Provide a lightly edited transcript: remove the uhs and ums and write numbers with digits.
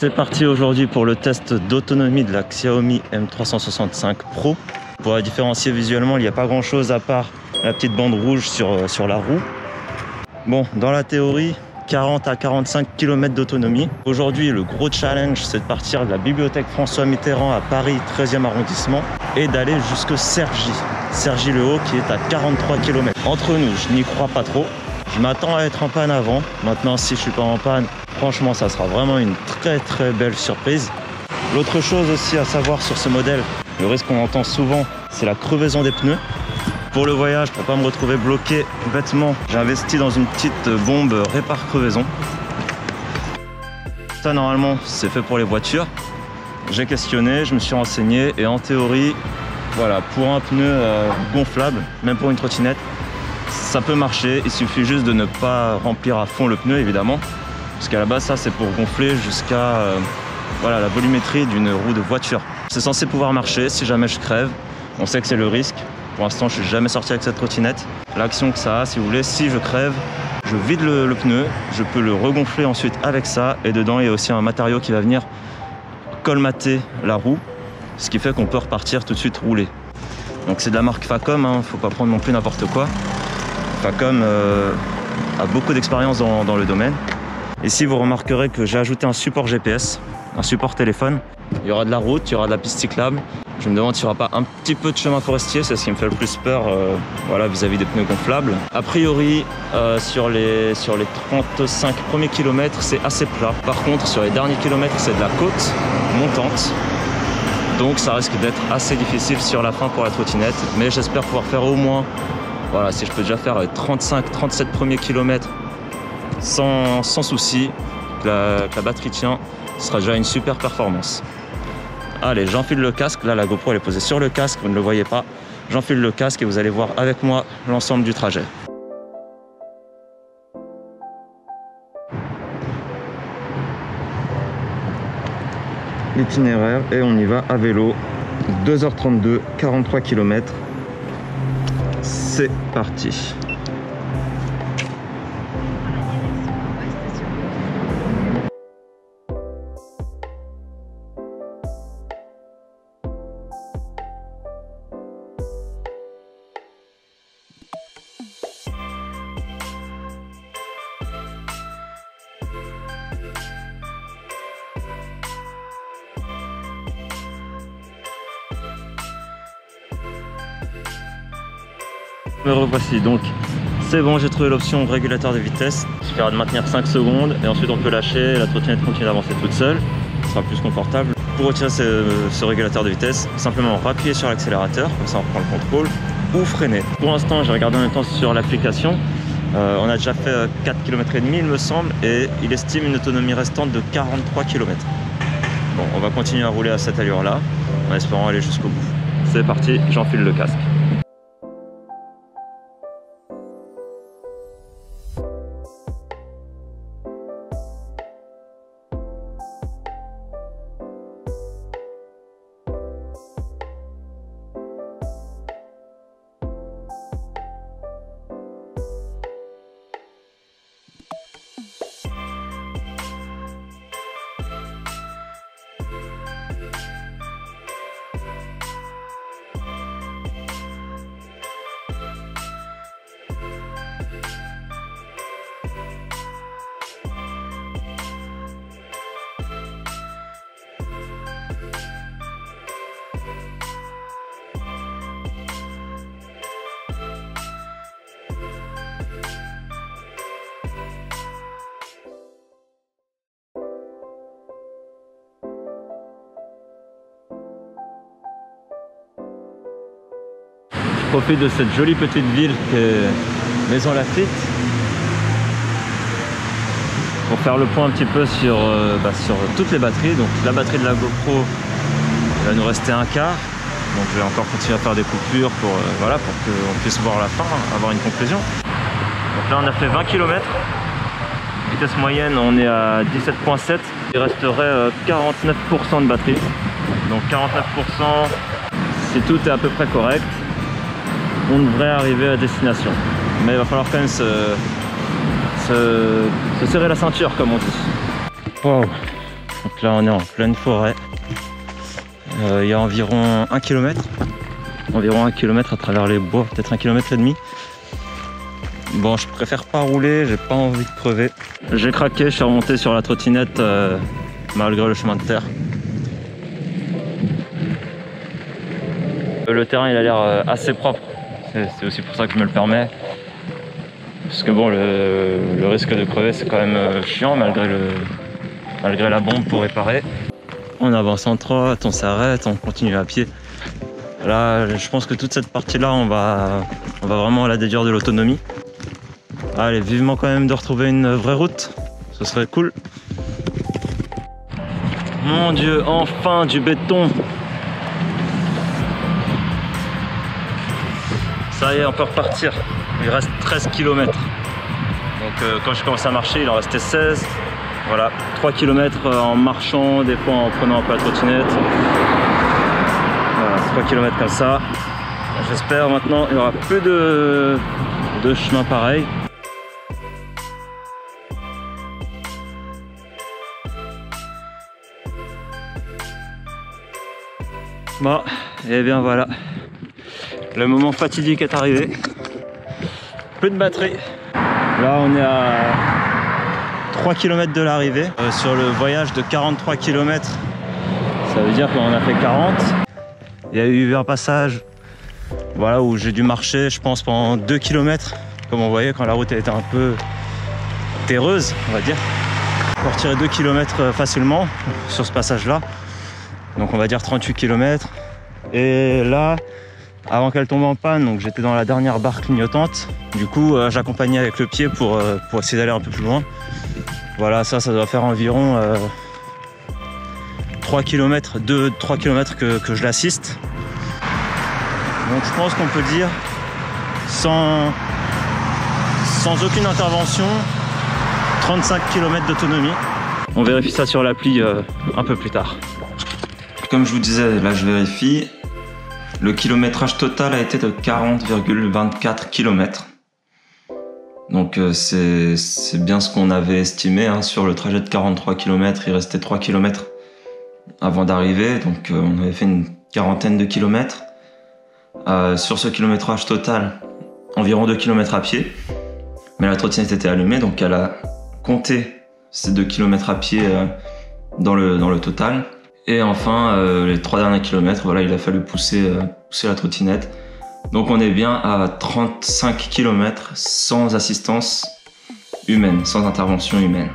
C'est parti aujourd'hui pour le test d'autonomie de la Xiaomi M365 Pro. Pour la différencier visuellement, il n'y a pas grand chose à part la petite bande rouge sur la roue. Bon, dans la théorie, 40 à 45 km d'autonomie. Aujourd'hui, le gros challenge, c'est de partir de la bibliothèque François Mitterrand à Paris, 13e arrondissement, et d'aller jusque Cergy-le-Haut, qui est à 43 km. Entre nous, je n'y crois pas trop. Je m'attends à être en panne avant. Maintenant, si je suis pas en panne, franchement, ça sera vraiment une très belle surprise. L'autre chose aussi à savoir sur ce modèle, le risque qu'on entend souvent, c'est la crevaison des pneus. Pour le voyage, pour pas me retrouver bloqué bêtement, j'ai investi dans une petite bombe répare crevaison. Ça, normalement, c'est fait pour les voitures. J'ai questionné, je me suis renseigné et en théorie, voilà, pour un pneu gonflable, même pour une trottinette, ça peut marcher. Il suffit juste de ne pas remplir à fond le pneu, évidemment, parce qu'à la base, ça, c'est pour gonfler jusqu'à voilà, la volumétrie d'une roue de voiture. C'est censé pouvoir marcher si jamais je crève. On sait que c'est le risque. Pour l'instant, je ne suis jamais sorti avec cette trottinette. L'action que ça a, si vous voulez, si je crève, je vide le pneu, je peux le regonfler ensuite avec ça. Et dedans, il y a aussi un matériau qui va venir colmater la roue, ce qui fait qu'on peut repartir tout de suite rouler. Donc c'est de la marque Facom, hein, faut pas prendre non plus n'importe quoi. Facom a beaucoup d'expérience dans le domaine. Ici, vous remarquerez que j'ai ajouté un support GPS, un support téléphone. Il y aura de la route, il y aura de la piste cyclable. Je me demande s'il n'y aura pas un petit peu de chemin forestier, c'est ce qui me fait le plus peur voilà, vis-à-vis des pneus gonflables. A priori, sur les 35 premiers kilomètres, c'est assez plat. Par contre, sur les derniers kilomètres, c'est de la côte montante. Donc ça risque d'être assez difficile sur la fin pour la trottinette. Mais j'espère pouvoir faire au moins, voilà, si je peux déjà faire les 35-37 premiers kilomètres sans souci, que la batterie tient, ce sera déjà une super performance. Allez, j'enfile le casque. Là, la GoPro elle est posée sur le casque, vous ne le voyez pas. J'enfile le casque et vous allez voir avec moi l'ensemble du trajet. L'itinéraire et on y va à vélo. 2h32, 43 km. C'est parti. Me revoici, donc c'est bon, j'ai trouvé l'option régulateur de vitesse. Il suffira de maintenir 5 secondes et ensuite on peut lâcher, la trottinette continue d'avancer toute seule, ce sera plus confortable. Pour retirer ce régulateur de vitesse, simplement appuyer sur l'accélérateur, comme ça on prend le contrôle, ou freiner. Pour l'instant, j'ai regardé en même temps sur l'application, on a déjà fait 4 km et demi il me semble, et il estime une autonomie restante de 43 km. Bon, on va continuer à rouler à cette allure là, en espérant aller jusqu'au bout. C'est parti, j'enfile le casque. Je profite de cette jolie petite ville qu'est Maison Lafitte pour faire le point un petit peu sur toutes les batteries. Donc la batterie de la GoPro, il va nous rester un quart. Donc je vais encore continuer à faire des coupures pour qu'on puisse voir la fin, avoir une conclusion. Donc là on a fait 20 km. Vitesse moyenne, on est à 17.7. Il resterait 49% de batterie. Donc 49%, si tout est à peu près correct, on devrait arriver à destination. Mais il va falloir quand même se serrer la ceinture, comme on dit. Wow. Donc là on est en pleine forêt. Il y a environ 1 km. Environ 1 km à travers les bois, peut-être 1,5 km. Bon, je préfère pas rouler, j'ai pas envie de crever. J'ai craqué, je suis remonté sur la trottinette malgré le chemin de terre. Le terrain il a l'air assez propre, c'est aussi pour ça que je me le permets. Parce que bon, le risque de crever c'est quand même chiant malgré la bombe pour réparer. On avance en trotte, on s'arrête, on continue à pied. Là, je pense que toute cette partie-là, on va vraiment la déduire de l'autonomie. Allez, vivement quand même de retrouver une vraie route, ce serait cool. Mon Dieu, enfin du béton. Ça y est, on peut repartir. Il reste 13 km. Donc quand je commence à marcher, il en restait 16. Voilà, 3 km en marchant, des fois en prenant un peu la trottinette. Voilà, 3 km comme ça. J'espère maintenant il n'y aura plus de chemin pareil. Bon, et bien voilà. Le moment fatidique est arrivé. Plus de batterie. Là on est à 3 km de l'arrivée. Sur le voyage de 43 km, ça veut dire qu'on a fait 40. Il y a eu un passage voilà, où j'ai dû marcher, je pense, pendant 2 km. Comme on voyait quand la route était un peu terreuse, on va dire. Pour tirer 2 km facilement sur ce passage-là. Donc on va dire 38 km. Et là, avant qu'elle tombe en panne, donc j'étais dans la dernière barre clignotante. Du coup, j'accompagnais avec le pied pour essayer d'aller un peu plus loin. Voilà, ça doit faire environ 3 km, 2-3 km que je l'assiste. Donc je pense qu'on peut dire, sans aucune intervention, 35 km d'autonomie. On vérifie ça sur l'appli un peu plus tard. Comme je vous disais, là je vérifie. Le kilométrage total a été de 40,24 km. Donc c'est bien ce qu'on avait estimé. Hein. Sur le trajet de 43 km, il restait 3 km avant d'arriver. Donc on avait fait une quarantaine de kilomètres. Sur ce kilométrage total, environ 2 km à pied. Mais la trottinette était allumée, donc elle a compté ces 2 km à pied dans le total. Et enfin, les 3 derniers kilomètres, voilà, il a fallu pousser la trottinette. Donc on est bien à 35 km sans assistance humaine, sans intervention humaine.